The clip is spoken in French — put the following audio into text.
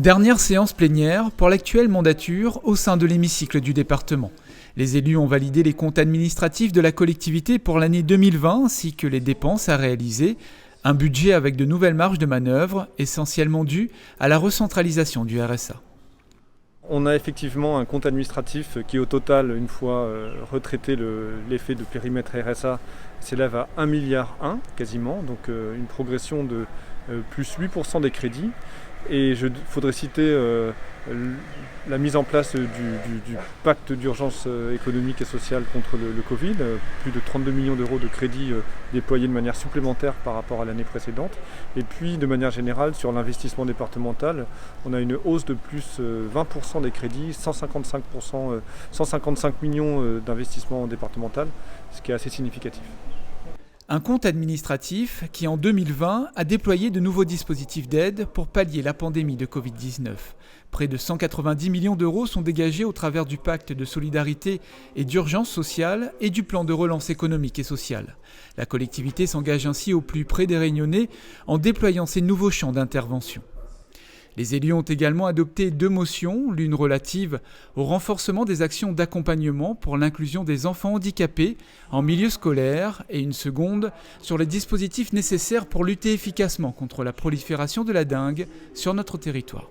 Dernière séance plénière pour l'actuelle mandature au sein de l'hémicycle du département. Les élus ont validé les comptes administratifs de la collectivité pour l'année 2020 ainsi que les dépenses à réaliser. Un budget avec de nouvelles marges de manœuvre, essentiellement dû à la recentralisation du RSA. On a effectivement un compte administratif qui au total, une fois retraité l'effet de périmètre RSA, s'élève à 1,1 milliard quasiment, donc une progression de plus 8% des crédits. Et il faudrait citer la mise en place du pacte d'urgence économique et sociale contre le Covid, plus de 32 millions d'euros de crédits déployés de manière supplémentaire par rapport à l'année précédente. Et puis de manière générale sur l'investissement départemental, on a une hausse de plus 20% des crédits, 155 millions d'investissement départemental, ce qui est assez significatif. Un compte administratif qui, en 2020, a déployé de nouveaux dispositifs d'aide pour pallier la pandémie de Covid-19. Près de 190 millions d'euros sont dégagés au travers du pacte de solidarité et d'urgence sociale et du plan de relance économique et sociale. La collectivité s'engage ainsi au plus près des Réunionnais en déployant ces nouveaux champs d'intervention. Les élus ont également adopté 2 motions, l'une relative au renforcement des actions d'accompagnement pour l'inclusion des enfants handicapés en milieu scolaire et une seconde sur les dispositifs nécessaires pour lutter efficacement contre la prolifération de la dengue sur notre territoire.